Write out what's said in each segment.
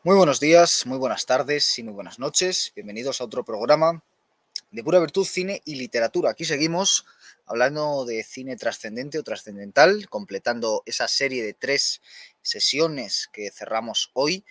Muy buenos días, muy buenas tardes y muy buenas noches. Bienvenidos a otro programa de Pura Virtud, Cine y Literatura. Aquí seguimos hablando de cine trascendente o trascendental, completando esa serie de 3 sesiones que cerramos hoy.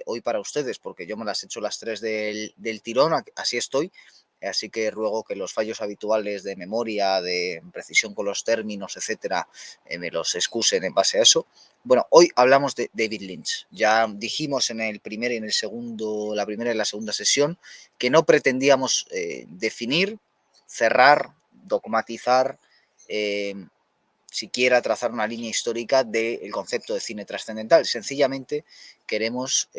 Hoy para ustedes, porque yo me las he hecho las 3 del tirón, así estoy. Así que ruego que los fallos habituales de memoria, de precisión con los términos, etcétera, me los excusen en base a eso. Bueno, hoy hablamos de David Lynch. Ya dijimos en el primer y en el segundo, la primera y la segunda sesión, que no pretendíamos definir, cerrar, dogmatizar, eh, siquiera trazar una línea histórica del concepto de cine trascendental. Sencillamente queremos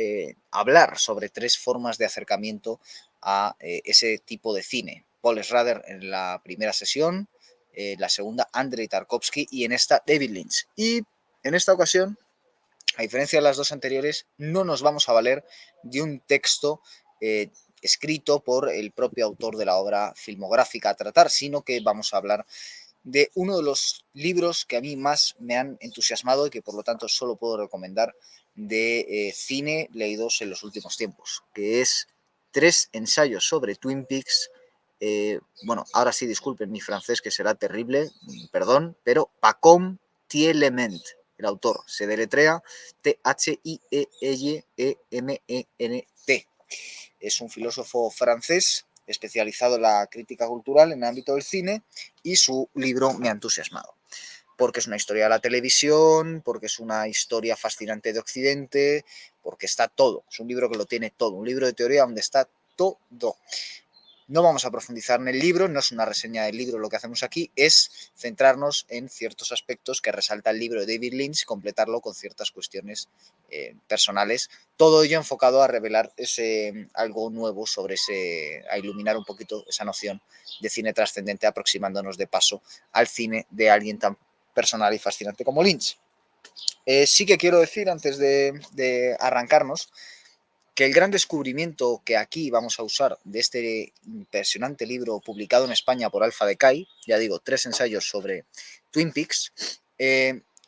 hablar sobre 3 formas de acercamiento a ese tipo de cine. Paul Schrader en la primera sesión, la segunda Andrei Tarkovsky y en esta David Lynch. Y en esta ocasión, a diferencia de las 2 anteriores, no nos vamos a valer de un texto escrito por el propio autor de la obra filmográfica a tratar, sino que vamos a hablar de uno de los libros que a mí más me han entusiasmado y que por lo tanto solo puedo recomendar de cine leídos en los últimos tiempos, que es 3 ensayos sobre Twin Peaks. Bueno, ahora sí, disculpen mi francés que será terrible, perdón, pero Pacom Thielement, el autor, se deletrea Thielement. Es un filósofo francés especializado en la crítica cultural en el ámbito del cine y su libro me ha entusiasmado. Porque es una historia de la televisión, porque es una historia fascinante de Occidente, porque está todo. Es un libro que lo tiene todo, un libro de teoría donde está todo. No vamos a profundizar en el libro, no es una reseña del libro, lo que hacemos aquí es centrarnos en ciertos aspectos que resalta el libro de David Lynch, completarlo con ciertas cuestiones personales, todo ello enfocado a revelar algo nuevo sobre a iluminar un poquito esa noción de cine trascendente, aproximándonos de paso al cine de alguien tan personal y fascinante como Lynch. Sí que quiero decir, antes de arrancarnos, que el gran descubrimiento que aquí vamos a usar de este impresionante libro publicado en España por Alfa Decay, ya digo, 3 ensayos sobre Twin Peaks,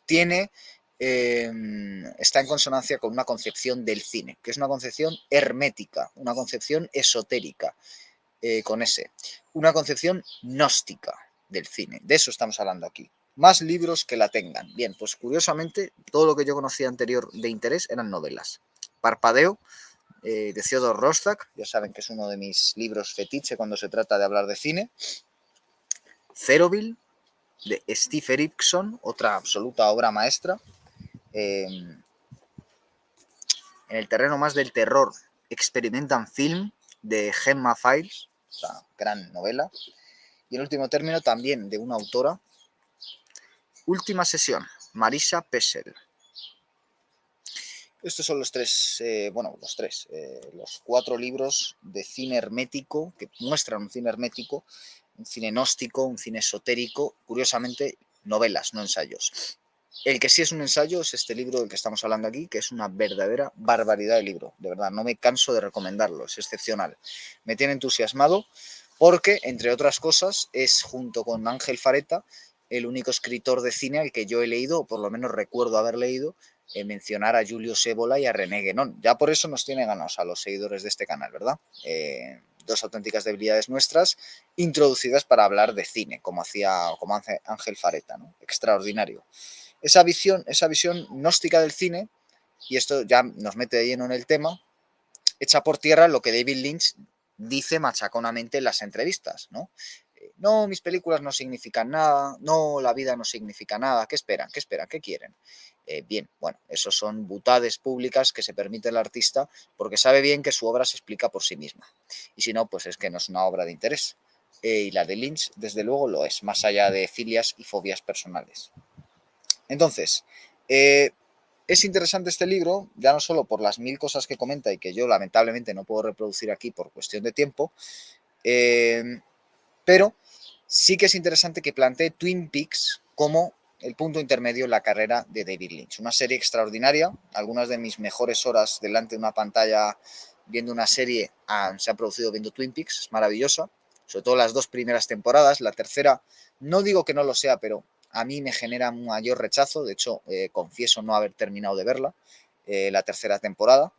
tiene, está en consonancia con una concepción del cine, que es una concepción hermética, una concepción esotérica, con ese, una concepción gnóstica del cine. De eso estamos hablando aquí. Más libros que la tengan. Bien, pues curiosamente, todo lo que yo conocía anterior de interés eran novelas. Parpadeo, de Theodor Roszak, ya saben que es uno de mis libros fetiche cuando se trata de hablar de cine. Ceroville, de Steve Erickson, otra absoluta obra maestra. En el terreno más del terror, Experimental Film, de Gemma Files, otra gran novela. Y en último término, también de una autora, Última Sesión, Marisa Pessel. Estos son los 4 libros de cine hermético que muestran un cine hermético, un cine gnóstico, un cine esotérico, curiosamente novelas, no ensayos. El que sí es un ensayo es este libro del que estamos hablando aquí, que es una verdadera barbaridad de libro, de verdad, no me canso de recomendarlo, es excepcional. Me tiene entusiasmado porque, entre otras cosas, es junto con Ángel Fareta el único escritor de cine al que yo he leído, o por lo menos recuerdo haber leído, mencionar a Julio Sébola y a René Guénon. Ya por eso nos tiene ganados a los seguidores de este canal, ¿verdad? 2 auténticas debilidades nuestras, introducidas para hablar de cine, como hace Ángel Fareta, ¿no? Extraordinario. Esa visión gnóstica del cine, y esto ya nos mete de lleno en el tema, echa por tierra lo que David Lynch dice machaconamente en las entrevistas, ¿no? No, mis películas no significan nada, no, la vida no significa nada, ¿qué esperan? ¿Qué esperan? ¿Qué quieren? Bien, bueno, esos son butades públicas que se permite el artista porque sabe bien que su obra se explica por sí misma. Y si no, pues es que no es una obra de interés. Y la de Lynch, desde luego, lo es, más allá de filias y fobias personales. Entonces, es interesante este libro, ya no solo por las 1000 cosas que comenta y que yo lamentablemente no puedo reproducir aquí por cuestión de tiempo, pero sí que es interesante que plantee Twin Peaks como el punto intermedio en la carrera de David Lynch. Una serie extraordinaria, algunas de mis mejores horas delante de una pantalla viendo una serie se han producido viendo Twin Peaks, es maravillosa, sobre todo las 2 primeras temporadas, la tercera no digo que no lo sea, pero a mí me genera un mayor rechazo, de hecho confieso no haber terminado de verla, la tercera temporada,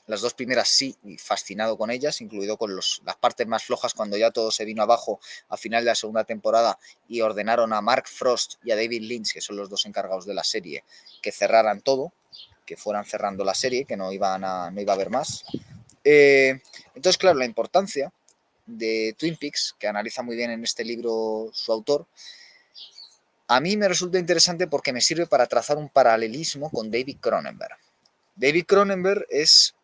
Las dos primeras sí, y fascinado con ellas, incluido con las partes más flojas cuando ya todo se vino abajo a final de la segunda temporada y ordenaron a Mark Frost y a David Lynch, que son los dos encargados de la serie, que cerraran todo, que fueran cerrando la serie, que no iba a haber más. Entonces, claro, la importancia de Twin Peaks, que analiza muy bien en este libro su autor, a mí me resulta interesante porque me sirve para trazar un paralelismo con David Cronenberg. David Cronenberg es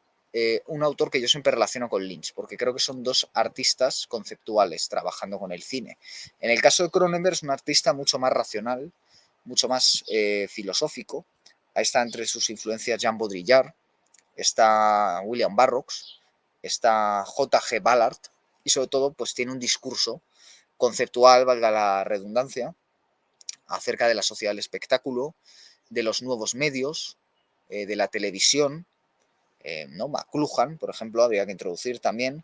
un autor que yo siempre relaciono con Lynch, porque creo que son dos artistas conceptuales trabajando con el cine. En el caso de Cronenberg es un artista mucho más racional, mucho más filosófico. Ahí está entre sus influencias Jean Baudrillard, está William Burroughs, está J.G. Ballard y sobre todo pues tiene un discurso conceptual, valga la redundancia, acerca de la sociedad del espectáculo, de los nuevos medios, de la televisión, ¿no? McLuhan, por ejemplo, habría que introducir también,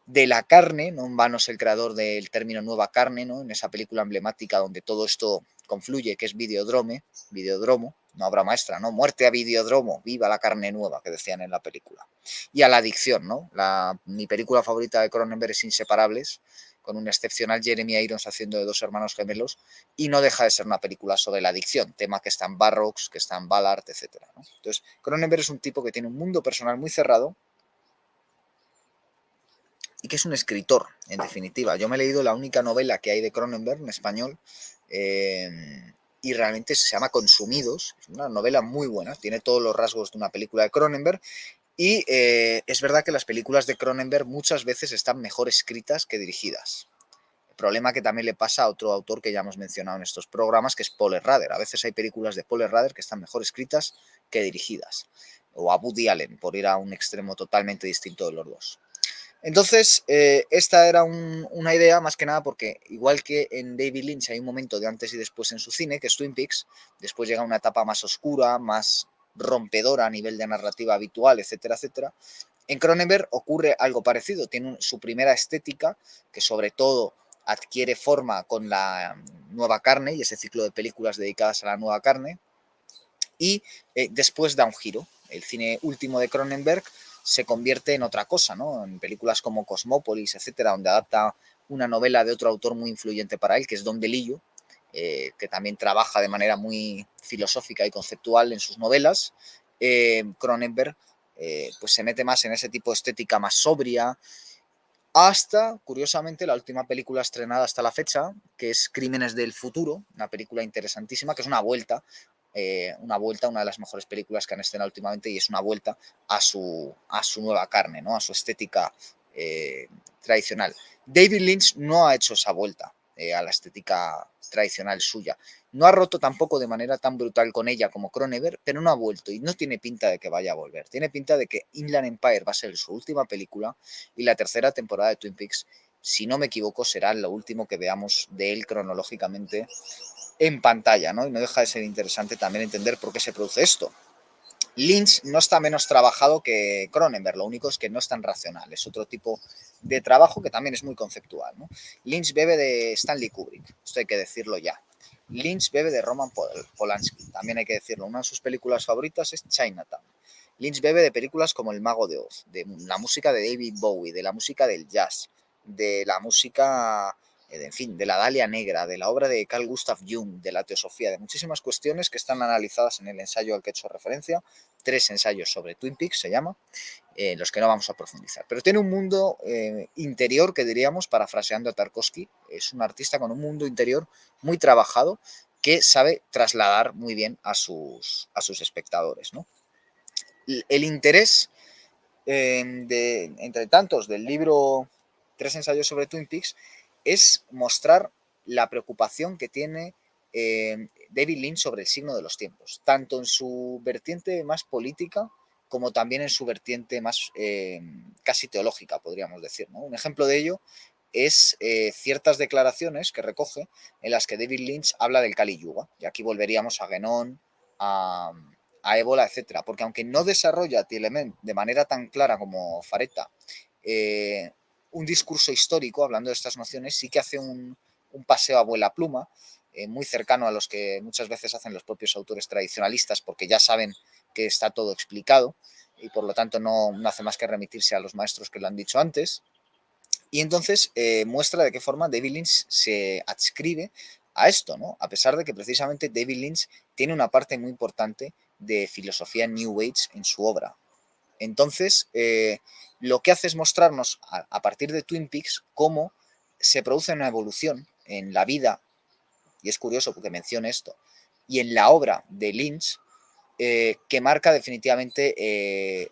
de la carne, no en vano es el creador del término nueva carne, ¿no? En esa película emblemática donde todo esto confluye, que es Videodromo, no obra maestra, ¿no? Muerte a Videodromo, viva la carne nueva, que decían en la película. Y a la adicción, ¿no? Mi película favorita de Cronenberg es Inseparables, con un excepcional Jeremy Irons haciendo de dos hermanos gemelos, y no deja de ser una película sobre la adicción, tema que está en Burroughs, que está en Ballard, etc. ¿no? Entonces, Cronenberg es un tipo que tiene un mundo personal muy cerrado, y que es un escritor, en definitiva. Yo me he leído la única novela que hay de Cronenberg en español y realmente se llama Consumidos. Es una novela muy buena, tiene todos los rasgos de una película de Cronenberg y es verdad que las películas de Cronenberg muchas veces están mejor escritas que dirigidas. El problema que también le pasa a otro autor que ya hemos mencionado en estos programas, que es Paul Schrader. A veces hay películas de Paul Schrader que están mejor escritas que dirigidas. O a Woody Allen, por ir a un extremo totalmente distinto de los dos. Entonces, esta era una idea más que nada porque, igual que en David Lynch hay un momento de antes y después en su cine, que es Twin Peaks, después llega una etapa más oscura, más rompedora a nivel de narrativa habitual, etcétera, etcétera. En Cronenberg ocurre algo parecido, tiene su primera estética, que sobre todo adquiere forma con la nueva carne y ese ciclo de películas dedicadas a la nueva carne, y después da un giro. El cine último de Cronenberg se convierte en otra cosa, ¿no? En películas como Cosmópolis, etcétera, donde adapta una novela de otro autor muy influyente para él, que es Don DeLillo, que también trabaja de manera muy filosófica y conceptual en sus novelas. Cronenberg pues se mete más en ese tipo de estética más sobria, hasta, curiosamente, la última película estrenada hasta la fecha, que es Crímenes del Futuro, una película interesantísima, que es una de las mejores películas que han estrenado últimamente y es una vuelta a su nueva carne, ¿no? A su estética tradicional. David Lynch no ha hecho esa vuelta a la estética tradicional suya. No ha roto tampoco de manera tan brutal con ella como Cronenberg, pero no ha vuelto y no tiene pinta de que vaya a volver. Tiene pinta de que Inland Empire va a ser su última película y la tercera temporada de Twin Peaks, si no me equivoco, será lo último que veamos de él cronológicamente en pantalla, ¿no? Y no deja de ser interesante también entender por qué se produce esto. Lynch no está menos trabajado que Cronenberg, lo único es que no es tan racional, es otro tipo de trabajo que también es muy conceptual, ¿no? Lynch bebe de Stanley Kubrick, esto hay que decirlo ya. Lynch bebe de Roman Polanski, también hay que decirlo. Una de sus películas favoritas es Chinatown. Lynch bebe de películas como El Mago de Oz, de la música de David Bowie, de la música del jazz, de la música, en fin, de la Dalia Negra, de la obra de Carl Gustav Jung, de la teosofía, de muchísimas cuestiones que están analizadas en el ensayo al que he hecho referencia. 3 ensayos sobre Twin Peaks se llama, los que no vamos a profundizar. Pero tiene un mundo interior que diríamos, parafraseando a Tarkovsky, es un artista con un mundo interior muy trabajado que sabe trasladar muy bien a sus espectadores, ¿no? El interés entre tantos del libro Tres ensayos sobre Twin Peaks es mostrar la preocupación que tiene David Lynch sobre el signo de los tiempos, tanto en su vertiente más política como también en su vertiente más casi teológica, podríamos decir, ¿no? Un ejemplo de ello es ciertas declaraciones que recoge en las que David Lynch habla del Kali Yuga, y aquí volveríamos a Guénon, a, a Ébola, etcétera, porque aunque no desarrolla Tielement de manera tan clara como Faretta un discurso histórico hablando de estas nociones, sí que hace un paseo a vuela pluma, muy cercano a los que muchas veces hacen los propios autores tradicionalistas, porque ya saben que está todo explicado. y por lo tanto no hace más que remitirse a los maestros que lo han dicho antes. Y entonces muestra de qué forma David Lynch se adscribe a esto, ¿no? A pesar de que precisamente David Lynch tiene una parte muy importante de filosofía New Age en su obra. Entonces, lo que hace es mostrarnos a partir de Twin Peaks cómo se produce una evolución en la vida, y es curioso porque menciona esto, y en la obra de Lynch, que marca definitivamente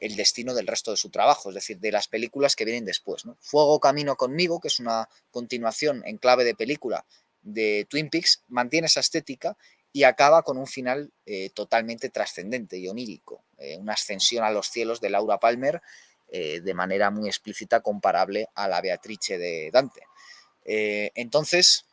el destino del resto de su trabajo, es decir, de las películas que vienen después, ¿no? Fuego Camino Conmigo, que es una continuación en clave de película de Twin Peaks, mantiene esa estética y acaba con un final totalmente trascendente y onírico, una ascensión a los cielos de Laura Palmer de manera muy explícita comparable a la Beatrice de Dante. Entonces,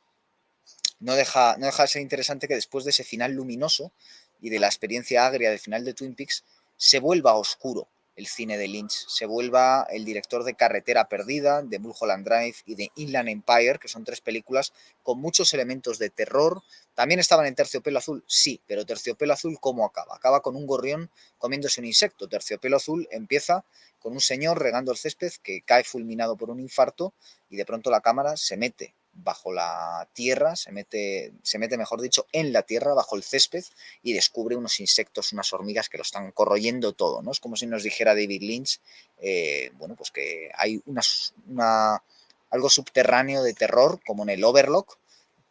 no deja de ser interesante que después de ese final luminoso y de la experiencia agria del final de Twin Peaks, se vuelva oscuro el cine de Lynch, se vuelva el director de Carretera Perdida, de Mulholland Drive y de Inland Empire, que son tres películas con muchos elementos de terror. También estaban en Terciopelo Azul, sí, pero Terciopelo Azul, ¿cómo acaba? Acaba con un gorrión comiéndose un insecto. Terciopelo Azul empieza con un señor regando el césped que cae fulminado por un infarto y de pronto la cámara se mete bajo la tierra, mejor dicho, en la tierra, bajo el césped, y descubre unos insectos, unas hormigas que lo están corroyendo todo, ¿no? Es como si nos dijera David Lynch, bueno, pues que hay algo subterráneo de terror, como en el Overlook,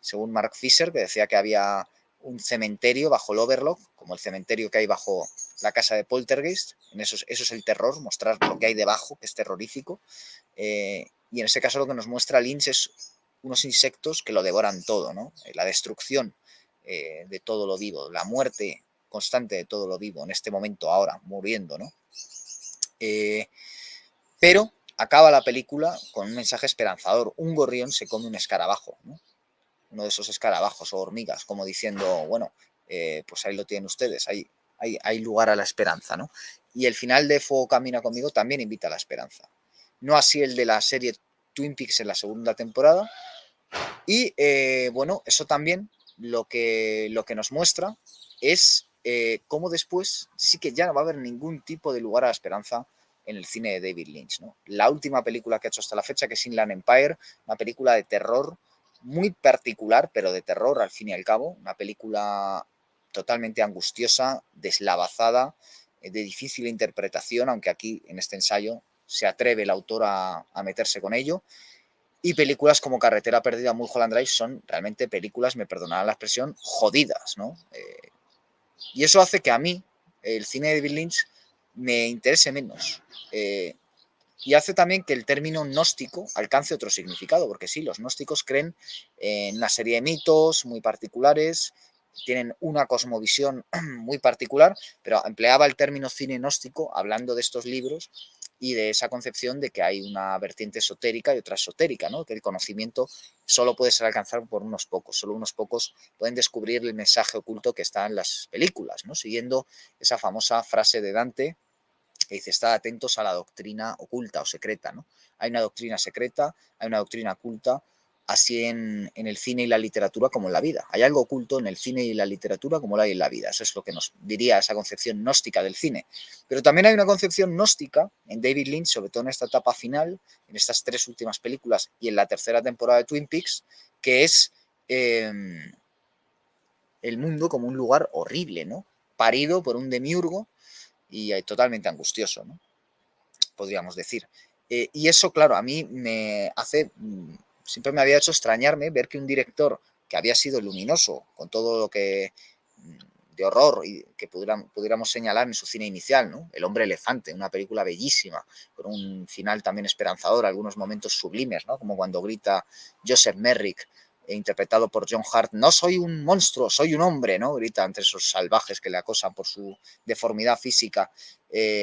según Mark Fisher, que decía que había un cementerio bajo el Overlook, como el cementerio que hay bajo la casa de Poltergeist. Eso es el terror, mostrar lo que hay debajo, que es terrorífico. Y en ese caso lo que nos muestra Lynch es unos insectos que lo devoran todo, ¿no? La destrucción de todo lo vivo, la muerte constante de todo lo vivo, en este momento ahora, muriendo, ¿no? Pero acaba la película con un mensaje esperanzador. Un gorrión se come un escarabajo, ¿no? Uno de esos escarabajos o hormigas, como diciendo, bueno, pues ahí lo tienen ustedes, hay lugar a la esperanza, ¿no? Y el final de Fuego Camina Conmigo también invita a la esperanza. No así el de la serie Twin Peaks en la segunda temporada. Y bueno, eso también lo que nos muestra es cómo después sí que ya no va a haber ningún tipo de lugar a la esperanza en el cine de David Lynch, ¿no? La última película que ha hecho hasta la fecha, que es Inland Empire, una película de terror muy particular, pero de terror al fin y al cabo, una película totalmente angustiosa, deslavazada, de difícil interpretación, aunque aquí en este ensayo se atreve el autor a meterse con ello. Y películas como Carretera Perdida, Mulholland Drive son realmente películas, me perdonarán la expresión, jodidas, ¿no? Y eso hace que a mí el cine de David Lynch me interese menos. Y hace también que el término gnóstico alcance otro significado, porque sí, los gnósticos creen en una serie de mitos muy particulares, tienen una cosmovisión muy particular, pero empleaba el término cine gnóstico hablando de estos libros y de esa concepción de que hay una vertiente esotérica y otra esotérica, ¿no? Que el conocimiento solo puede ser alcanzado por unos pocos, solo unos pocos pueden descubrir el mensaje oculto que está en las películas, ¿no? Siguiendo esa famosa frase de Dante, que dice, estad atentos a la doctrina oculta o secreta, ¿no? Hay una doctrina secreta, hay una doctrina oculta, así en el cine y la literatura como en la vida. Hay algo oculto en el cine y la literatura como lo hay en la vida. Eso es lo que nos diría esa concepción gnóstica del cine. Pero también hay una concepción gnóstica en David Lynch, sobre todo en esta etapa final, en estas tres últimas películas y en la tercera temporada de Twin Peaks, que es el mundo como un lugar horrible, ¿no? Parido por un demiurgo y totalmente angustioso, ¿no? Podríamos decir. Y eso, claro, a mí me hace, siempre me había hecho extrañarme ver que un director que había sido luminoso con todo lo que de horror y que pudiéramos señalar en su cine inicial, ¿no? El hombre elefante, una película bellísima, con un final también esperanzador, algunos momentos sublimes, ¿no? Como cuando grita Joseph Merrick, interpretado por John Hart, no soy un monstruo, soy un hombre, ¿no? Grita entre esos salvajes que le acosan por su deformidad física.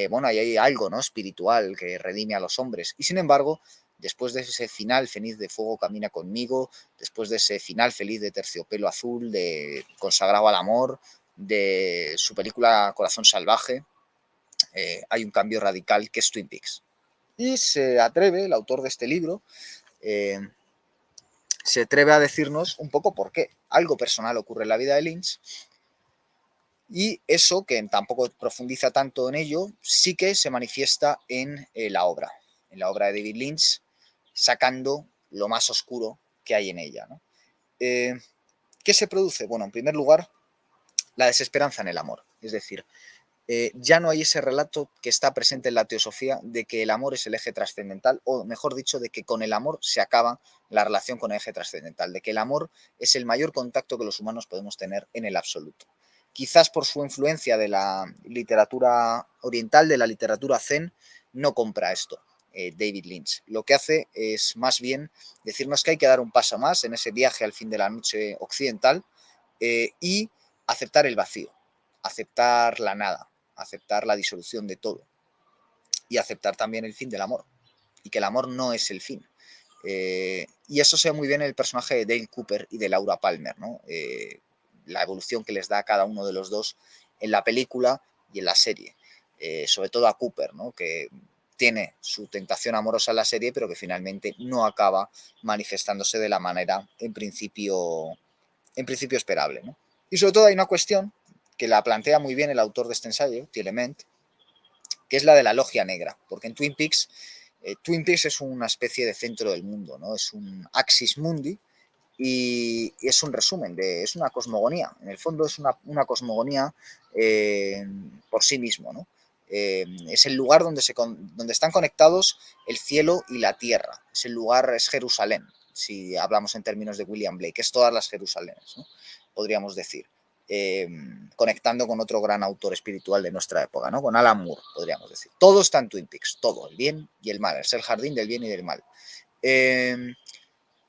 Bueno, ahí hay algo, ¿no? Espiritual que redime a los hombres. Y sin embargo, después de ese final feliz de Fuego Camina Conmigo, después de ese final feliz de Terciopelo Azul, de Consagrado al Amor, de su película Corazón Salvaje, hay un cambio radical que es Twin Peaks. Y se atreve, el autor de este libro, se atreve a decirnos un poco por qué. Algo personal ocurre en la vida de Lynch Y eso, que tampoco profundiza tanto en ello, sí que se manifiesta en la obra de David Lynch, sacando lo más oscuro que hay en ella, ¿no? ¿Qué se produce? Bueno, en primer lugar, la desesperanza en el amor. Es decir, ya no hay ese relato que está presente en la teosofía de que el amor es el eje trascendental, o mejor dicho, de que con el amor se acaba la relación con el eje trascendental, de que el amor es el mayor contacto que los humanos podemos tener en el absoluto. Quizás por su influencia de la literatura oriental, de la literatura zen, no compra esto. David Lynch. Lo que hace es más bien decirnos que hay que dar un paso más en ese viaje al fin de la noche occidental y aceptar el vacío, aceptar la nada, aceptar la disolución de todo y aceptar también el fin del amor y que el amor no es el fin. Y eso se ve muy bien en el personaje de Dale Cooper y de Laura Palmer, ¿no? La evolución que les da a cada uno de los dos en la película y en la serie. Sobre todo a Cooper, ¿no? Que tiene su tentación amorosa en la serie, pero que finalmente no acaba manifestándose de la manera en principio esperable, ¿no? Y sobre todo hay una cuestión que la plantea muy bien el autor de este ensayo, Tielement, que es la de la logia negra, porque en Twin Peaks es una especie de centro del mundo, ¿no? Es un axis mundi y es un resumen, es una cosmogonía, en el fondo es una cosmogonía por sí mismo, ¿no? Es el lugar donde están conectados el cielo y la tierra, es el lugar, es Jerusalén, si hablamos en términos de William Blake, es todas las Jerusalenes, ¿no? Podríamos decir. Eh, Conectando con otro gran autor espiritual de nuestra época, ¿no? Con Alan Moore, podríamos decir. Todo está en Twin Peaks, todo, el bien y el mal, es el jardín del bien y del mal.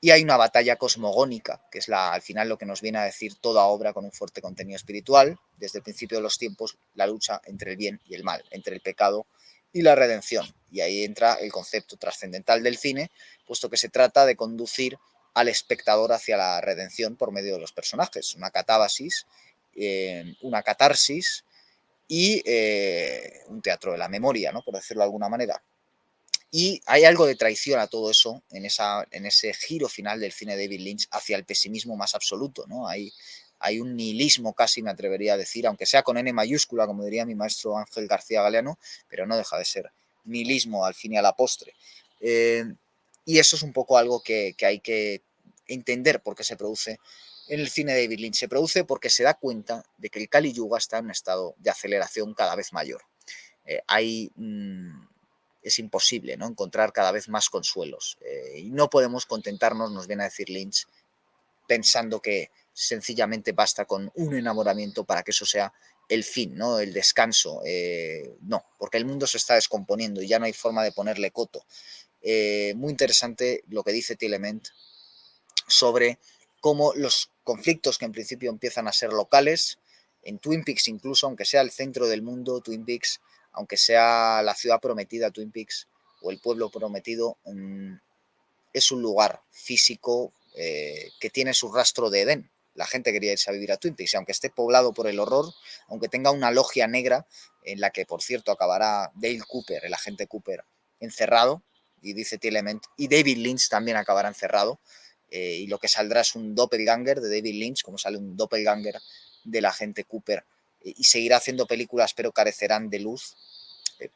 Y hay una batalla cosmogónica, que es al final lo que nos viene a decir toda obra con un fuerte contenido espiritual, desde el principio de los tiempos, la lucha entre el bien y el mal, entre el pecado y la redención. Y ahí entra el concepto trascendental del cine, puesto que se trata de conducir al espectador hacia la redención por medio de los personajes, una catábasis, una catarsis y un teatro de la memoria, ¿no? Por decirlo de alguna manera. Y hay algo de traición a todo eso en ese giro final del cine de David Lynch hacia el pesimismo más absoluto, ¿no? Hay un nihilismo casi, me atrevería a decir, aunque sea con N mayúscula, como diría mi maestro Ángel García Galeano, pero no deja de ser nihilismo al fin y a la postre. Eh, y eso es un poco algo que hay que entender por qué se produce en el cine de David Lynch. Se produce porque se da cuenta de que el Kali Yuga está en un estado de aceleración cada vez mayor. Hay es imposible, ¿no? Encontrar cada vez más consuelos. Y no podemos contentarnos, nos viene a decir Lynch, pensando que sencillamente basta con un enamoramiento para que eso sea el fin, ¿no? El descanso. No, porque el mundo se está descomponiendo y ya no hay forma de ponerle coto. Muy interesante lo que dice Tielement sobre cómo los conflictos que en principio empiezan a ser locales, en Twin Peaks incluso, aunque sea el centro del mundo, Twin Peaks, aunque sea la ciudad prometida, Twin Peaks, o el pueblo prometido, es un lugar físico que tiene su rastro de Edén. La gente quería irse a vivir a Twin Peaks, y aunque esté poblado por el horror, aunque tenga una logia negra, en la que, por cierto, acabará Dale Cooper, el agente Cooper, encerrado, y dice Tielement, y David Lynch también acabará encerrado, y lo que saldrá es un doppelganger de David Lynch, como sale un doppelganger del agente Cooper, y seguirá haciendo películas, pero carecerán de luz,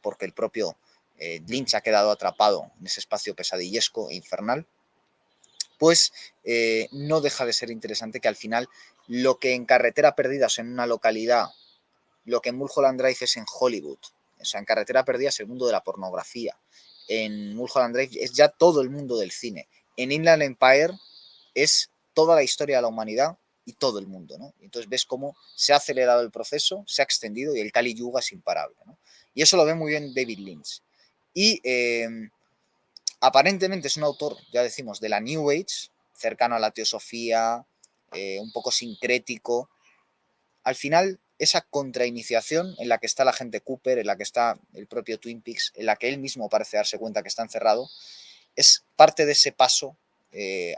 porque el propio Lynch ha quedado atrapado en ese espacio pesadillesco e infernal. Pues no deja de ser interesante que al final lo que en Carretera Perdida es en una localidad, lo que en Mulholland Drive es en Hollywood, o sea, en Carretera Perdida es el mundo de la pornografía, en Mulholland Drive es ya todo el mundo del cine, en Inland Empire es toda la historia de la humanidad y todo el mundo, ¿no? Entonces ves cómo se ha acelerado el proceso, se ha extendido y el Kali Yuga es imparable, ¿no? Y eso lo ve muy bien David Lynch. Y aparentemente es un autor, ya decimos, de la New Age, cercano a la teosofía, un poco sincrético. Al final, esa contrainiciación en la que está la gente Cooper, en la que está el propio Twin Peaks, en la que él mismo parece darse cuenta que está encerrado, es parte de ese paso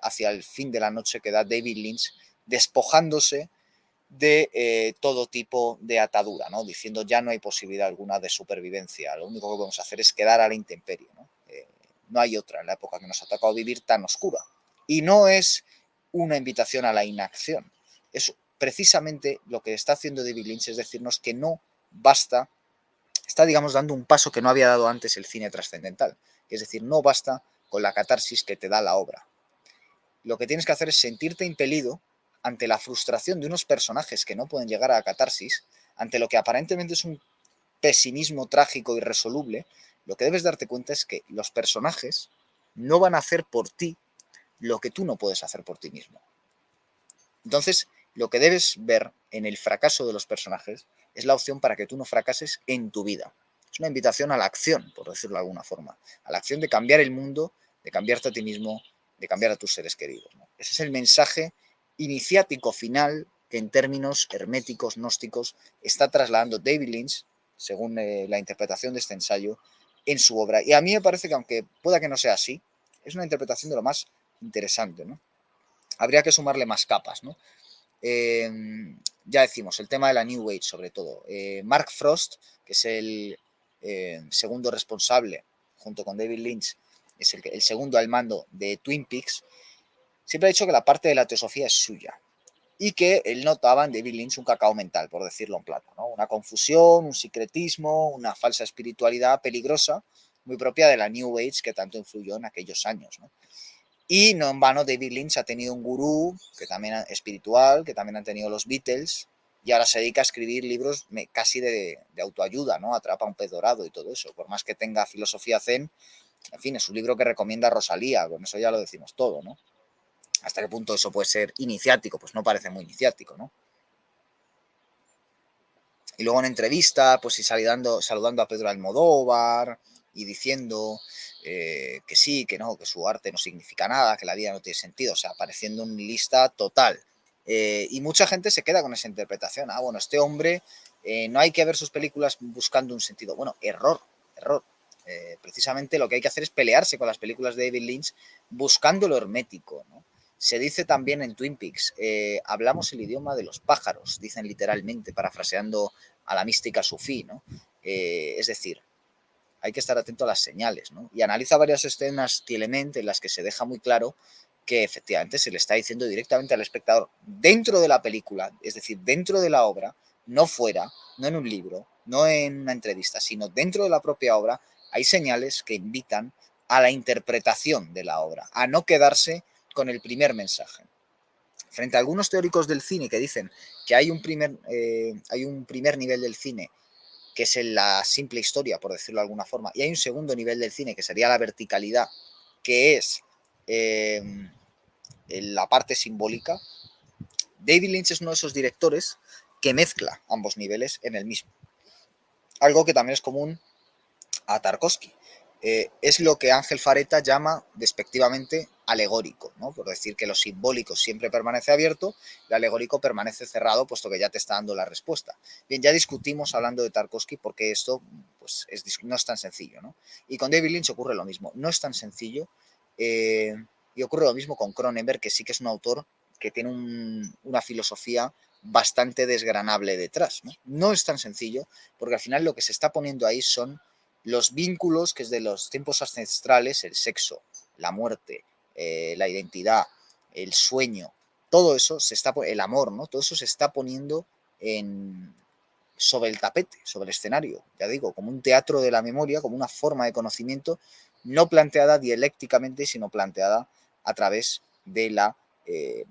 hacia el fin de la noche que da David Lynch, despojándose de todo tipo de atadura, ¿no? Diciendo ya no hay posibilidad alguna de supervivencia, lo único que podemos hacer es quedar a la intemperie, ¿no? No hay otra en la época que nos ha tocado vivir tan oscura. Y no es una invitación a la inacción, es precisamente lo que está haciendo David Lynch es decirnos que no basta, está, digamos, dando un paso que no había dado antes el cine trascendental. Es decir, no basta con la catarsis que te da la obra. Lo que tienes que hacer es sentirte impelido ante la frustración de unos personajes que no pueden llegar a la catarsis, ante lo que aparentemente es un pesimismo trágico irresoluble. Lo que debes darte cuenta es que los personajes no van a hacer por ti lo que tú no puedes hacer por ti mismo. Entonces, lo que debes ver en el fracaso de los personajes es la opción para que tú no fracases en tu vida. Es una invitación a la acción, por decirlo de alguna forma, a la acción de cambiar el mundo, de cambiarte a ti mismo, de cambiar a tus seres queridos, ¿no? Ese es el mensaje iniciático final que en términos herméticos, gnósticos, está trasladando David Lynch, según la interpretación de este ensayo, en su obra. Y a mí me parece que, aunque pueda que no sea así, es una interpretación de lo más interesante, ¿no? Habría que sumarle más capas, ¿no? Eh, ya decimos, el tema de la New Age sobre todo. Mark Frost, que es el segundo responsable, junto con David Lynch, es el segundo al mando de Twin Peaks, siempre ha dicho que la parte de la teosofía es suya y que él notaba en David Lynch un cacao mental, por decirlo en plata, ¿no? Una confusión, un secretismo, una falsa espiritualidad peligrosa, muy propia de la New Age que tanto influyó en aquellos años, ¿no? Y no en vano David Lynch ha tenido un gurú que también espiritual, que también han tenido los Beatles, y ahora se dedica a escribir libros casi de autoayuda, ¿no? Atrapa un pez dorado y todo eso. Por más que tenga filosofía zen, en fin, es un libro que recomienda Rosalía, con eso ya lo decimos todo, ¿no? ¿Hasta qué punto eso puede ser iniciático? Pues no parece muy iniciático, ¿no? Y luego en entrevista, pues y saludando a Pedro Almodóvar y diciendo que sí, que no, que su arte no significa nada, que la vida no tiene sentido, o sea, pareciendo un nihilista total. Y mucha gente se queda con esa interpretación. Ah, bueno, este hombre no hay que ver sus películas buscando un sentido. Bueno, error, error. Precisamente lo que hay que hacer es pelearse con las películas de David Lynch buscando lo hermético, ¿no? Se dice también en Twin Peaks, hablamos el idioma de los pájaros, dicen literalmente, parafraseando a la mística sufí, ¿no? Es decir, hay que estar atento a las señales, ¿no? Y analiza varias escenas Tielement en las que se deja muy claro que efectivamente se le está diciendo directamente al espectador dentro de la película, es decir, dentro de la obra, no fuera, no en un libro, no en una entrevista, sino dentro de la propia obra, hay señales que invitan a la interpretación de la obra, a no quedarse con el primer mensaje. Frente a algunos teóricos del cine que dicen que hay un primer nivel del cine que es la simple historia, por decirlo de alguna forma, y hay un segundo nivel del cine que sería la verticalidad, que es eh, la parte simbólica. David Lynch es uno de esos directores que mezcla ambos niveles en el mismo. Algo que también es común a Tarkovsky. Es lo que Ángel Fareta llama despectivamente alegórico, ¿no? Por decir que lo simbólico siempre permanece abierto, lo alegórico permanece cerrado, puesto que ya te está dando la respuesta. Bien, ya discutimos hablando de Tarkovsky porque esto pues, no es tan sencillo, ¿no? Y con David Lynch ocurre lo mismo, no es tan sencillo, y ocurre lo mismo con Cronenberg, que sí que es un autor que tiene una filosofía bastante desgranable detrás, ¿no? No es tan sencillo, porque al final lo que se está poniendo ahí son los vínculos que es de los tiempos ancestrales, el sexo, la muerte, la identidad, el sueño, todo eso se está, el amor, ¿no? Todo eso se está poniendo en, sobre el tapete, sobre el escenario, ya digo, como un teatro de la memoria, como una forma de conocimiento, no planteada dialécticamente, sino planteada a través de la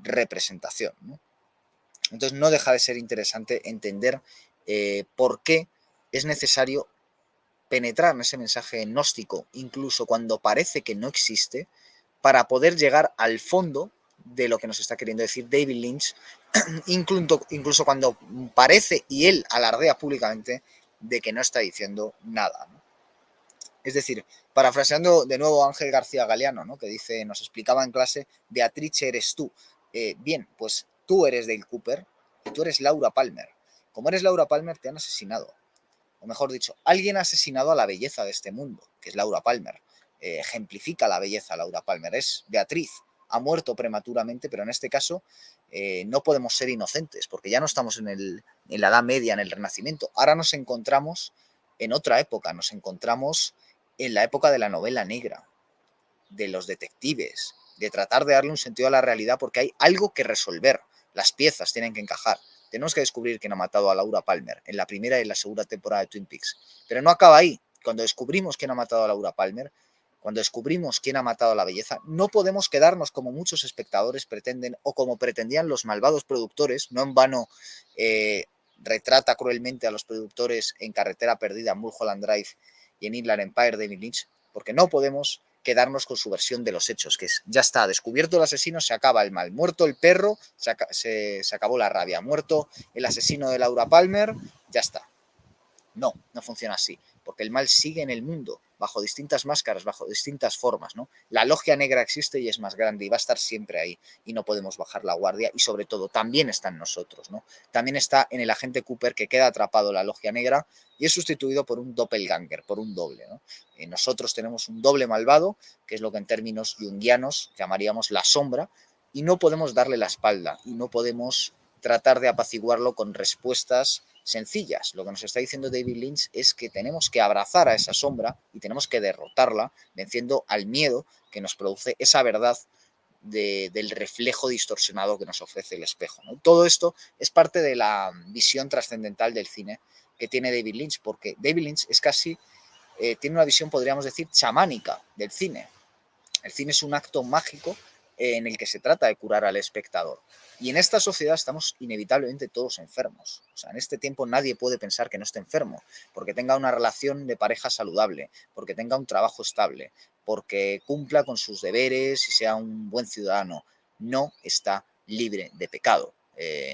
representación, ¿no? Entonces no deja de ser interesante entender por qué es necesario penetrar en ese mensaje gnóstico, incluso cuando parece que no existe, para poder llegar al fondo de lo que nos está queriendo decir David Lynch, incluso cuando parece y él alardea públicamente de que no está diciendo nada, ¿no? Es decir, parafraseando de nuevo a Ángel García Galeano, ¿no? Que dice, nos explicaba en clase, Beatrice eres tú. Bien, pues tú eres Dale Cooper y tú eres Laura Palmer. Como eres Laura Palmer, te han asesinado. O mejor dicho, alguien ha asesinado a la belleza de este mundo, que es Laura Palmer. Ejemplifica la belleza Laura Palmer, es Beatriz. Ha muerto prematuramente, pero en este caso no podemos ser inocentes, porque ya no estamos en la Edad Media, en el Renacimiento. Ahora nos encontramos en otra época, nos encontramos en la época de la novela negra, de los detectives, de tratar de darle un sentido a la realidad, porque hay algo que resolver, las piezas tienen que encajar. Tenemos que descubrir quién ha matado a Laura Palmer en la primera y la segunda temporada de Twin Peaks. Pero no acaba ahí. Cuando descubrimos quién ha matado a Laura Palmer, cuando descubrimos quién ha matado a la belleza, no podemos quedarnos como muchos espectadores pretenden o como pretendían los malvados productores. No en vano retrata cruelmente a los productores en Carretera Perdida, Mulholland Drive y en Inland Empire, David Lynch, porque no podemos quedarnos con su versión de los hechos, que es, ya está, descubierto el asesino, se acaba el mal. Muerto el perro, se acabó la rabia. Muerto el asesino de Laura Palmer, ya está. No, no funciona así, porque el mal sigue en el mundo, bajo distintas máscaras, bajo distintas formas, ¿no? La logia negra existe y es más grande y va a estar siempre ahí y no podemos bajar la guardia y sobre todo también está en nosotros, ¿no? También está en el agente Cooper que queda atrapado en la logia negra y es sustituido por un doppelganger, por un doble, ¿no? Nosotros tenemos un doble malvado, que es lo que en términos junguianos llamaríamos la sombra, y no podemos darle la espalda y no podemos tratar de apaciguarlo con respuestas sencillas. Lo que nos está diciendo David Lynch es que tenemos que abrazar a esa sombra y tenemos que derrotarla venciendo al miedo que nos produce esa verdad del reflejo distorsionado que nos ofrece el espejo, ¿no? Todo esto es parte de la visión trascendental del cine que tiene David Lynch, porque David Lynch es casi, tiene una visión, podríamos decir, chamánica del cine. El cine es un acto mágico en el que se trata de curar al espectador. Y en esta sociedad estamos inevitablemente todos enfermos. O sea, en este tiempo nadie puede pensar que no esté enfermo, porque tenga una relación de pareja saludable, porque tenga un trabajo estable, porque cumpla con sus deberes y sea un buen ciudadano. No está libre de pecado,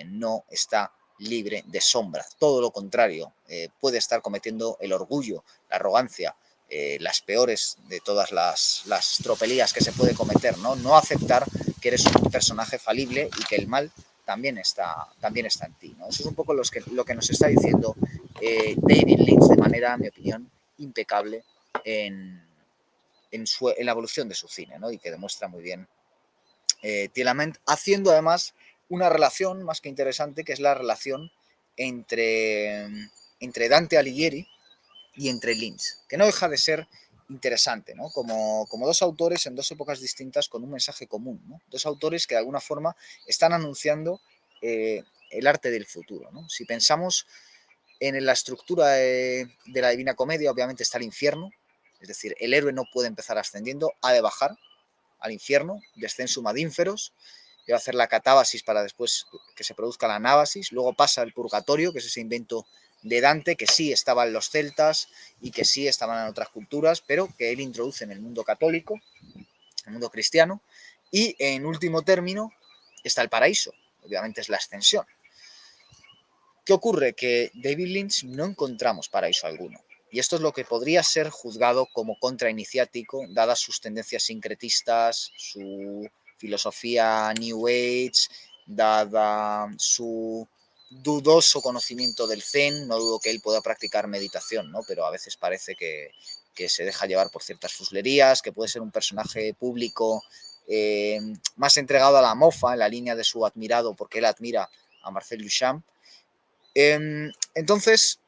no está libre de sombra. Todo lo contrario, puede estar cometiendo el orgullo, la arrogancia, las peores de todas las tropelías que se puede cometer, ¿no? No aceptar que eres un personaje falible y que el mal también está en ti, ¿no? Eso es un poco lo que nos está diciendo David Lynch de manera, en mi opinión, impecable en la evolución de su cine, ¿no? Y que demuestra muy bien Tillament, haciendo además una relación más que interesante, que es la relación entre, entre Dante Alighieri y entre Lynch, que no deja de ser interesante, ¿no? Como dos autores en dos épocas distintas con un mensaje común, ¿no? Dos autores que de alguna forma están anunciando el arte del futuro, ¿no? Si pensamos en la estructura de la Divina Comedia, obviamente está el infierno, es decir, el héroe no puede empezar ascendiendo, ha de bajar al infierno, descensum ad inferos, y va a hacer la catábasis para después que se produzca la anábasis, luego pasa el purgatorio, que es ese invento de Dante, que sí estaban los celtas y que sí estaban en otras culturas, pero que él introduce en el mundo católico, en el mundo cristiano, y en último término está el paraíso, obviamente es la ascensión. ¿Qué ocurre? Que David Lynch no encontramos paraíso alguno. Y esto es lo que podría ser juzgado como contrainiciático, dadas sus tendencias sincretistas, su filosofía New Age, dada su dudoso conocimiento del Zen. No dudo que él pueda practicar meditación, ¿no? Pero a veces parece que se deja llevar por ciertas fuslerías, que puede ser un personaje público más entregado a la mofa, en la línea de su admirado, porque él admira a Marcel Duchamp. Entonces,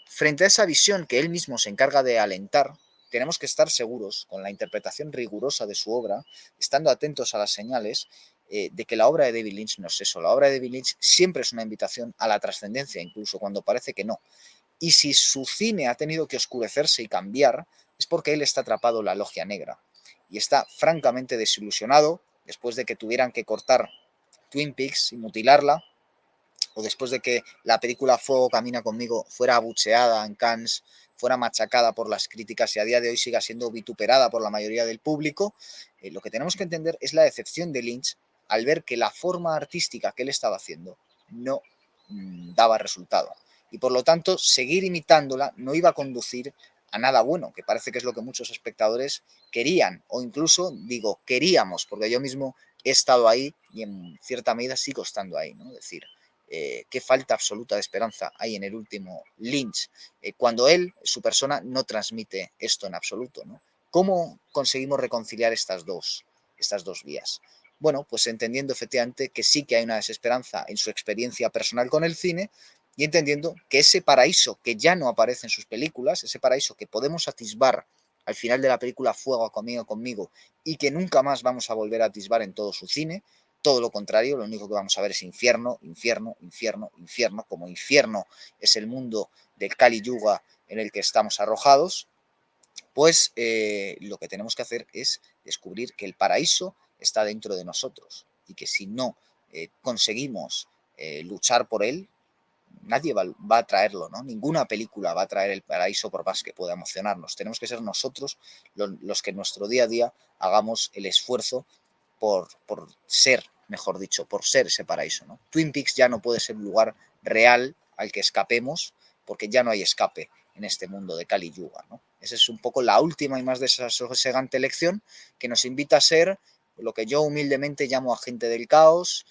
frente a esa visión que él mismo se encarga de alentar, tenemos que estar seguros, con la interpretación rigurosa de su obra, estando atentos a las señales, de que la obra de David Lynch no es eso. La obra de David Lynch siempre es una invitación a la trascendencia, incluso cuando parece que no. Y si su cine ha tenido que oscurecerse y cambiar, es porque él está atrapado en la logia negra. Y está francamente desilusionado después de que tuvieran que cortar Twin Peaks y mutilarla, o después de que la película Fuego Camina Conmigo fuera abucheada en Cannes, fuera machacada por las críticas y a día de hoy siga siendo vituperada por la mayoría del público, lo que tenemos que entender es la decepción de Lynch al ver que la forma artística que él estaba haciendo no daba resultado. Y por lo tanto, seguir imitándola no iba a conducir a nada bueno, que parece que es lo que muchos espectadores querían, o incluso, digo, queríamos, porque yo mismo he estado ahí y en cierta medida sigo estando ahí, ¿no? Es decir, qué falta absoluta de esperanza hay en el último Lynch, cuando él, su persona, no transmite esto en absoluto, ¿no? ¿Cómo conseguimos reconciliar estas dos vías? Bueno, pues entendiendo efectivamente que sí que hay una desesperanza en su experiencia personal con el cine y entendiendo que ese paraíso que ya no aparece en sus películas, ese paraíso que podemos atisbar al final de la película Fuego Conmigo y que nunca más vamos a volver a atisbar en todo su cine, todo lo contrario, lo único que vamos a ver es infierno, infierno, infierno, infierno, como infierno es el mundo del Kali Yuga en el que estamos arrojados, pues lo que tenemos que hacer es descubrir que el paraíso está dentro de nosotros y que si no conseguimos luchar por él, nadie va a traerlo, ¿no? Ninguna película va a traer el paraíso por más que pueda emocionarnos. Tenemos que ser nosotros los que en nuestro día a día hagamos el esfuerzo por ser, mejor dicho, por ser ese paraíso, ¿no? Twin Peaks ya no puede ser un lugar real al que escapemos, porque ya no hay escape en este mundo de Kali Yuga, ¿no? Esa es un poco la última y más desasosegante lección que nos invita a ser lo que yo humildemente llamo agente del caos,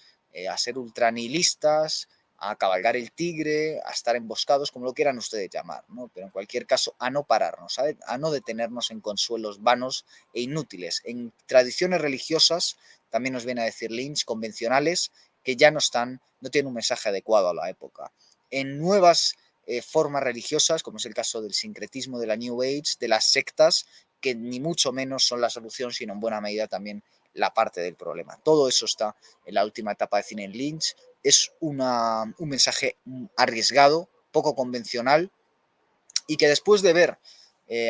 a ser ultranihilistas, a cabalgar el tigre, a estar emboscados, como lo quieran ustedes llamar, ¿no? Pero en cualquier caso, a no pararnos, a no detenernos en consuelos vanos e inútiles, en tradiciones religiosas, también nos viene a decir Lynch, convencionales, que ya no están, no tienen un mensaje adecuado a la época. En nuevas formas religiosas, como es el caso del sincretismo de la New Age, de las sectas, que ni mucho menos son la solución, sino en buena medida también la parte del problema. Todo eso está en la última etapa de cine en Lynch. Es un mensaje arriesgado, poco convencional, y que después de ver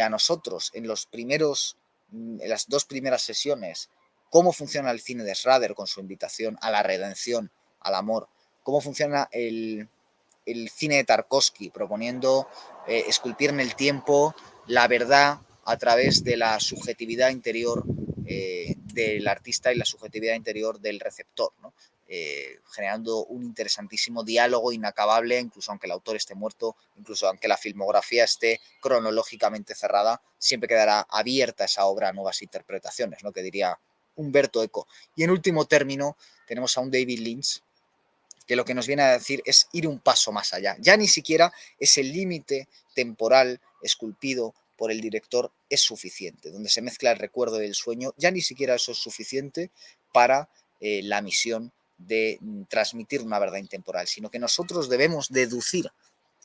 a nosotros en las dos primeras sesiones cómo funciona el cine de Schrader con su invitación a la redención, al amor, cómo funciona el cine de Tarkovsky proponiendo esculpir en el tiempo la verdad a través de la subjetividad interior del artista y la subjetividad interior del receptor, ¿no? Generando un interesantísimo diálogo inacabable, incluso aunque el autor esté muerto, incluso aunque la filmografía esté cronológicamente cerrada, siempre quedará abierta esa obra a nuevas interpretaciones, ¿no? Que diría Humberto Eco. Y en último término, tenemos a un David Lynch que lo que nos viene a decir es ir un paso más allá. Ya ni siquiera ese límite temporal esculpido por el director es suficiente, donde se mezcla el recuerdo y el sueño, ya ni siquiera eso es suficiente para la misión de transmitir una verdad intemporal, sino que nosotros debemos deducir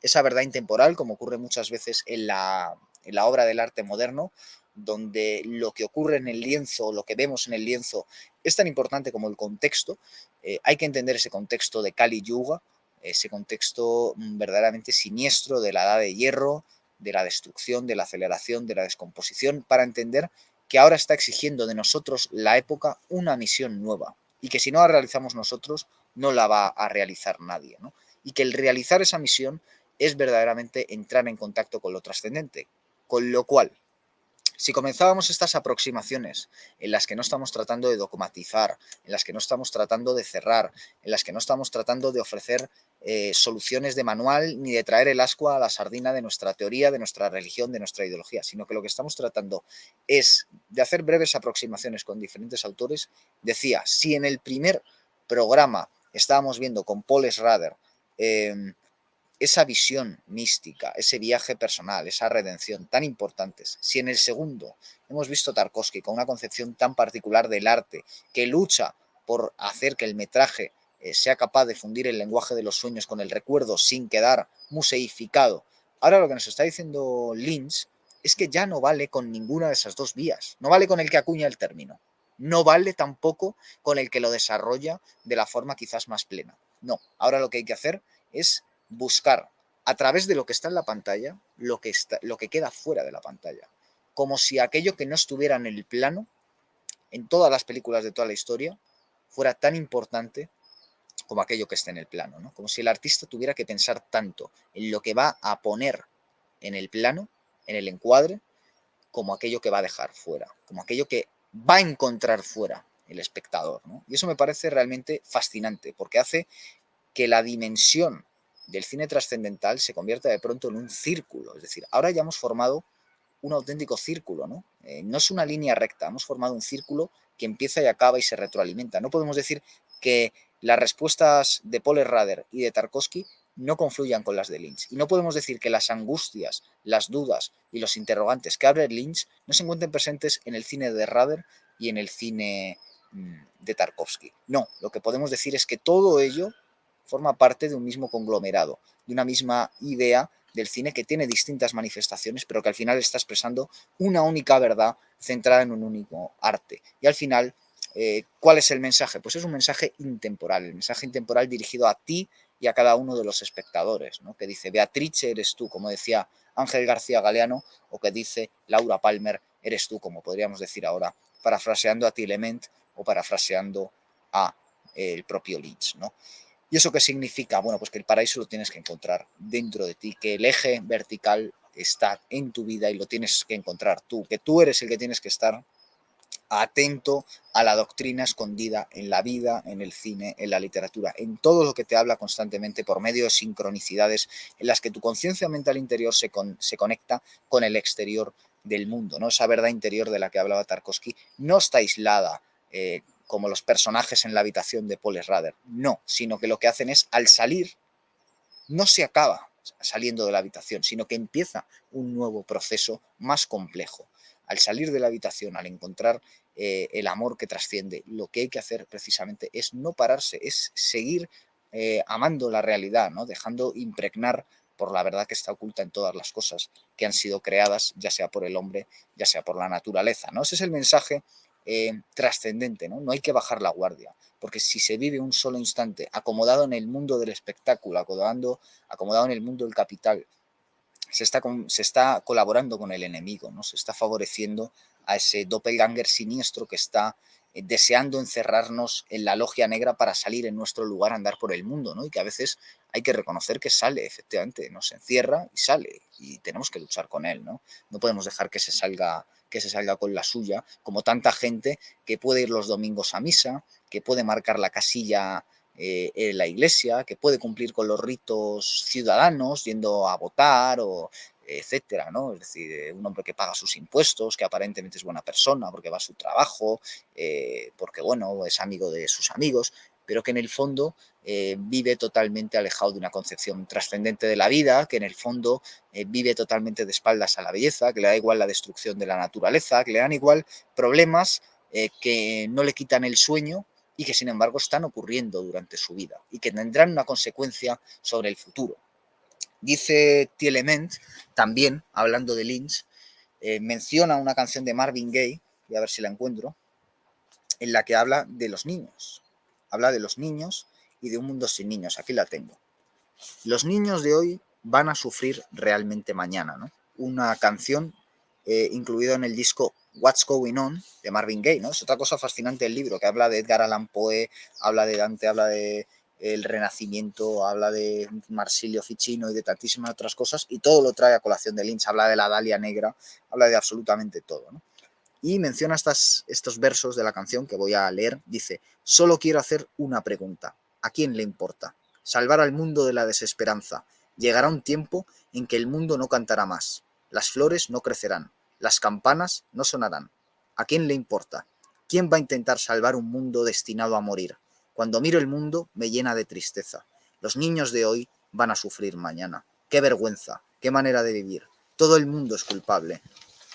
esa verdad intemporal, como ocurre muchas veces en la obra del arte moderno, donde lo que ocurre en el lienzo, lo que vemos en el lienzo, es tan importante como el contexto. Hay que entender ese contexto de Kali Yuga, ese contexto verdaderamente siniestro de la edad de hierro, de la destrucción, de la aceleración, de la descomposición, para entender que ahora está exigiendo de nosotros la época una misión nueva y que si no la realizamos nosotros, no la va a realizar nadie, ¿no? Y que el realizar esa misión es verdaderamente entrar en contacto con lo trascendente. Con lo cual, si comenzábamos estas aproximaciones en las que no estamos tratando de dogmatizar, en las que no estamos tratando de cerrar, en las que no estamos tratando de ofrecer soluciones de manual ni de traer el ascua a la sardina de nuestra teoría, de nuestra religión, de nuestra ideología, sino que lo que estamos tratando es de hacer breves aproximaciones con diferentes autores, decía, si en el primer programa estábamos viendo con Paul Schrader esa visión mística, ese viaje personal, esa redención tan importantes, si en el segundo hemos visto Tarkovsky con una concepción tan particular del arte que lucha por hacer que el metraje sea capaz de fundir el lenguaje de los sueños con el recuerdo sin quedar museificado, ahora lo que nos está diciendo Lynch es que ya no vale con ninguna de esas dos vías, no vale con el que acuña el término, no vale tampoco con el que lo desarrolla de la forma quizás más plena, no, ahora lo que hay que hacer es buscar a través de lo que está en la pantalla lo que queda fuera de la pantalla. Como si aquello que no estuviera en el plano, en todas las películas de toda la historia, fuera tan importante como aquello que está en el plano, ¿no? Como si el artista tuviera que pensar tanto en lo que va a poner en el plano, en el encuadre, como aquello que va a dejar fuera, como aquello que va a encontrar fuera el espectador, ¿no? Y eso me parece realmente fascinante, porque hace que la dimensión del cine trascendental se convierta de pronto en un círculo. Es decir, ahora ya hemos formado un auténtico círculo, ¿no? No es una línea recta, hemos formado un círculo que empieza y acaba y se retroalimenta. No podemos decir que las respuestas de Paul Schrader y de Tarkovsky no confluyan con las de Lynch. Y no podemos decir que las angustias, las dudas y los interrogantes que abre Lynch no se encuentren presentes en el cine de Schrader y en el cine de Tarkovsky. No, lo que podemos decir es que todo ello forma parte de un mismo conglomerado, de una misma idea del cine que tiene distintas manifestaciones, pero que al final está expresando una única verdad centrada en un único arte. Y al final ¿Cuál es el mensaje? Pues es un mensaje intemporal, el mensaje intemporal dirigido a ti y a cada uno de los espectadores, ¿no? Que dice, Beatrice eres tú, como decía Ángel García Galeano, o que dice Laura Palmer eres tú, como podríamos decir ahora, parafraseando a Tillement o parafraseando a el propio Lynch, ¿no? ¿Y eso qué significa? Bueno, pues que el paraíso lo tienes que encontrar dentro de ti, que el eje vertical está en tu vida y lo tienes que encontrar tú, que tú eres el que tienes que estar atento a la doctrina escondida en la vida, en el cine, en la literatura, en todo lo que te habla constantemente por medio de sincronicidades en las que tu conciencia mental interior se conecta con el exterior del mundo, ¿no? Esa verdad interior de la que hablaba Tarkovsky no está aislada como los personajes en la habitación de Paul Schrader, no, sino que lo que hacen es, al salir, no se acaba saliendo de la habitación, sino que empieza un nuevo proceso más complejo. Al salir de la habitación, al encontrar el amor que trasciende, lo que hay que hacer precisamente es no pararse, es seguir amando la realidad, ¿no? Dejando impregnar por la verdad que está oculta en todas las cosas que han sido creadas, ya sea por el hombre, ya sea por la naturaleza, ¿no? Ese es el mensaje trascendente, ¿no? No hay que bajar la guardia, porque si se vive un solo instante acomodado en el mundo del espectáculo, acomodado en el mundo del capital, se está colaborando con el enemigo, ¿no? Se está favoreciendo a ese doppelganger siniestro que está deseando encerrarnos en la logia negra para salir en nuestro lugar a andar por el mundo, ¿no? Y que a veces hay que reconocer que sale, efectivamente, nos encierra y sale, y tenemos que luchar con él, ¿no? No podemos dejar que se salga con la suya, como tanta gente que puede ir los domingos a misa, que puede marcar la casilla en la iglesia, que puede cumplir con los ritos ciudadanos, yendo a votar o etcétera, ¿no? Es decir, un hombre que paga sus impuestos, que aparentemente es buena persona porque va a su trabajo, porque, bueno, es amigo de sus amigos, pero que en el fondo vive totalmente alejado de una concepción trascendente de la vida, que en el fondo vive totalmente de espaldas a la belleza, que le da igual la destrucción de la naturaleza, que le dan igual problemas que no le quitan el sueño y que sin embargo están ocurriendo durante su vida y que tendrán una consecuencia sobre el futuro. Dice Tielement, también hablando de Lynch, menciona una canción de Marvin Gaye, voy a ver si la encuentro, en la que habla de los niños. Habla de los niños y de un mundo sin niños. Aquí la tengo. Los niños de hoy van a sufrir realmente mañana, ¿no? Una canción incluida en el disco What's Going On de Marvin Gaye, ¿no? Es otra cosa fascinante del libro, que habla de Edgar Allan Poe, habla de Dante, habla de el Renacimiento, habla de Marsilio Ficino y de tantísimas otras cosas, y todo lo trae a colación de Lynch, habla de la Dalia Negra, habla de absolutamente todo, ¿no? Y menciona estos versos de la canción que voy a leer. Dice, solo quiero hacer una pregunta. ¿A quién le importa? Salvar al mundo de la desesperanza. Llegará un tiempo en que el mundo no cantará más. Las flores no crecerán. Las campanas no sonarán. ¿A quién le importa? ¿Quién va a intentar salvar un mundo destinado a morir? Cuando miro el mundo me llena de tristeza. Los niños de hoy van a sufrir mañana. ¡Qué vergüenza! ¡Qué manera de vivir! Todo el mundo es culpable.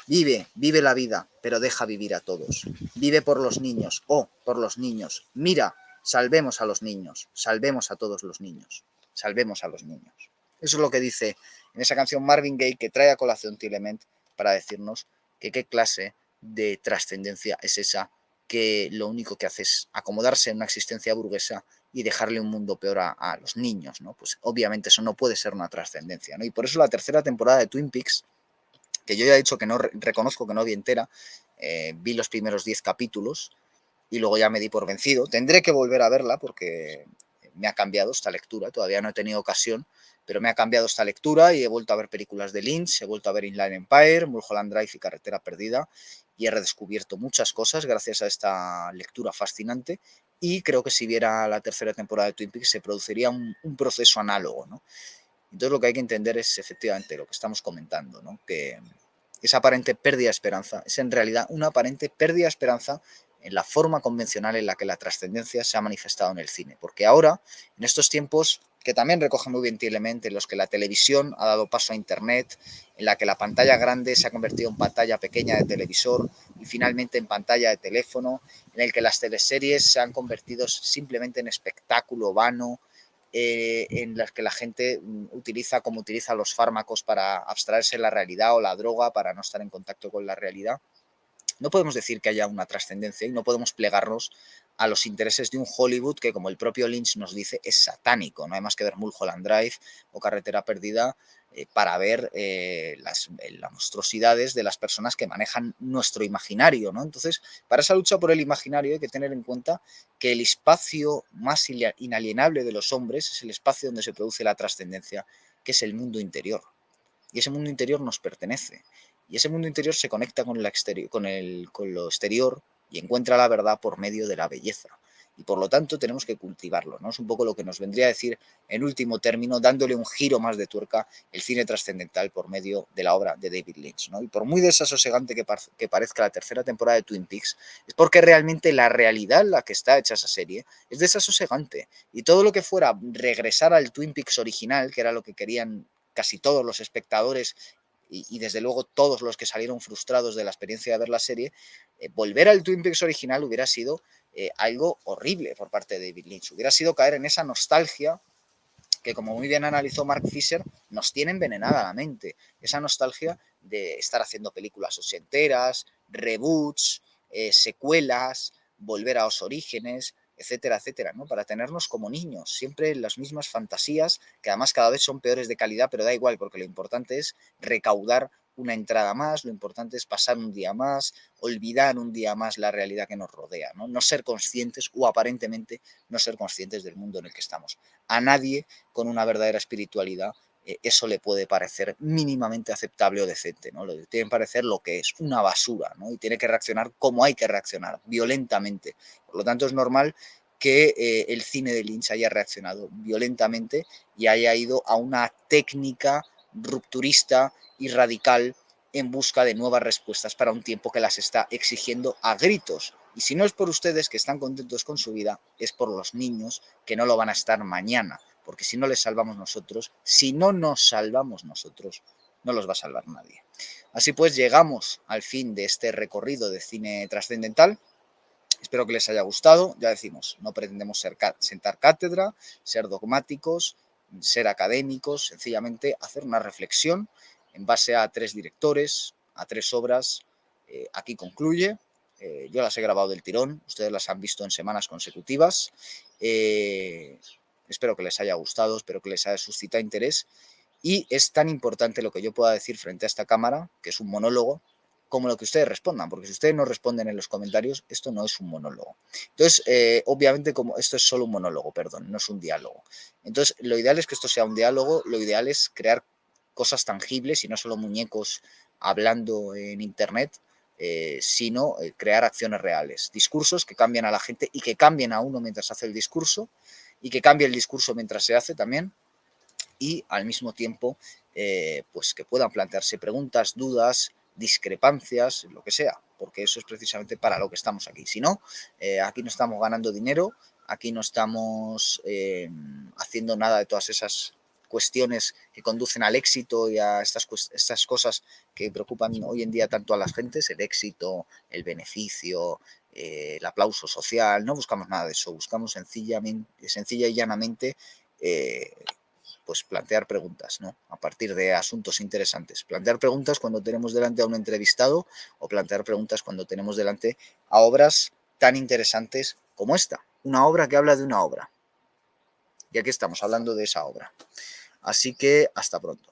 Vive la vida, pero deja vivir a todos. Vive por los niños, oh, por los niños. Mira, salvemos a los niños, salvemos a todos los niños, salvemos a los niños. Eso es lo que dice en esa canción Marvin Gaye, que trae a colación Tielement para decirnos que qué clase de trascendencia es esa, que lo único que hace es acomodarse en una existencia burguesa y dejarle un mundo peor a los niños, ¿no? Pues obviamente eso no puede ser una trascendencia, ¿no? Y por eso la tercera temporada de Twin Peaks, que yo ya he dicho que no reconozco que no vi entera, vi los primeros 10 capítulos y luego ya me di por vencido. Tendré que volver a verla porque me ha cambiado esta lectura, todavía no he tenido ocasión, pero me ha cambiado esta lectura y he vuelto a ver películas de Lynch, he vuelto a ver Inland Empire, Mulholland Drive y Carretera Perdida, y he redescubierto muchas cosas gracias a esta lectura fascinante, y creo que si viera la tercera temporada de Twin Peaks se produciría un proceso análogo, ¿no? Entonces lo que hay que entender es efectivamente lo que estamos comentando, ¿no? Que esa aparente pérdida de esperanza es en realidad una aparente pérdida de esperanza en la forma convencional en la que la trascendencia se ha manifestado en el cine. Porque ahora, en estos tiempos que también recoge muy bien Tielement, en los que la televisión ha dado paso a Internet, en la que la pantalla grande se ha convertido en pantalla pequeña de televisor y finalmente en pantalla de teléfono, en el que las teleseries se han convertido simplemente en espectáculo vano, en las que la gente utiliza como utiliza los fármacos para abstraerse de la realidad o la droga para no estar en contacto con la realidad. No podemos decir que haya una trascendencia y no podemos plegarnos a los intereses de un Hollywood que, como el propio Lynch nos dice, es satánico. No hay más que ver Mulholland Drive o Carretera Perdida para ver las monstruosidades de las personas que manejan nuestro imaginario, ¿no? Entonces, para esa lucha por el imaginario hay que tener en cuenta que el espacio más inalienable de los hombres es el espacio donde se produce la trascendencia, que es el mundo interior. Y ese mundo interior nos pertenece. Y ese mundo interior se conecta con, con lo exterior y encuentra la verdad por medio de la belleza. Y por lo tanto tenemos que cultivarlo, ¿no? Es un poco lo que nos vendría a decir, en último término, dándole un giro más de tuerca, el cine trascendental por medio de la obra de David Lynch, ¿no? Y por muy desasosegante que parezca la tercera temporada de Twin Peaks, es porque realmente la realidad en la que está hecha esa serie es desasosegante. Y todo lo que fuera regresar al Twin Peaks original, que era lo que querían casi todos los espectadores y desde luego todos los que salieron frustrados de la experiencia de ver la serie, volver al Twin Peaks original hubiera sido algo horrible por parte de David Lynch. Hubiera sido caer en esa nostalgia que, como muy bien analizó Mark Fisher, nos tiene envenenada la mente. Esa nostalgia de estar haciendo películas ochenteras, reboots, secuelas, volver a los orígenes, etcétera, etcétera, ¿no? Para tenernos como niños, siempre las mismas fantasías, que además cada vez son peores de calidad, pero da igual, porque lo importante es recaudar una entrada más, lo importante es pasar un día más, olvidar un día más la realidad que nos rodea, ¿no? No ser conscientes o aparentemente no ser conscientes del mundo en el que estamos. A nadie con una verdadera espiritualidad eso le puede parecer mínimamente aceptable o decente, ¿no? Le tiene que parecer lo que es, una basura, ¿no? Y tiene que reaccionar como hay que reaccionar, violentamente. Por lo tanto, es normal que el cine de Lynch haya reaccionado violentamente y haya ido a una técnica rupturista y radical en busca de nuevas respuestas para un tiempo que las está exigiendo a gritos. Y si no es por ustedes que están contentos con su vida, es por los niños que no lo van a estar mañana. Porque si no les salvamos nosotros, si no nos salvamos nosotros, no los va a salvar nadie. Así pues, llegamos al fin de este recorrido de cine trascendental. Espero que les haya gustado. Ya decimos, no pretendemos sentar cátedra, ser dogmáticos, ser académicos, sencillamente hacer una reflexión en base a 3 directores, a 3 obras. Aquí concluye. Yo las he grabado del tirón, ustedes las han visto en semanas consecutivas. Espero que les haya gustado, espero que les haya suscitado interés. Y es tan importante lo que yo pueda decir frente a esta cámara, que es un monólogo, como lo que ustedes respondan, porque si ustedes no responden en los comentarios, esto no es un monólogo. Entonces, obviamente, como esto es solo un monólogo, perdón, no es un diálogo. Entonces, lo ideal es que esto sea un diálogo, lo ideal es crear cosas tangibles y no solo muñecos hablando en internet, sino crear acciones reales, discursos que cambian a la gente y que cambien a uno mientras hace el discurso y que cambie el discurso mientras se hace también y al mismo tiempo pues que puedan plantearse preguntas, dudas, discrepancias, lo que sea, porque eso es precisamente para lo que estamos aquí. Si no, aquí no estamos ganando dinero, aquí no estamos haciendo nada de todas esas cuestiones que conducen al éxito y a estas cosas que preocupan hoy en día tanto a las gentes, el éxito, el beneficio, el aplauso social. No buscamos nada de eso, buscamos sencilla y llanamente pues plantear preguntas, ¿no? A partir de asuntos interesantes. Plantear preguntas cuando tenemos delante a un entrevistado o plantear preguntas cuando tenemos delante a obras tan interesantes como esta. Una obra que habla de una obra. Y aquí estamos hablando de esa obra. Así que hasta pronto.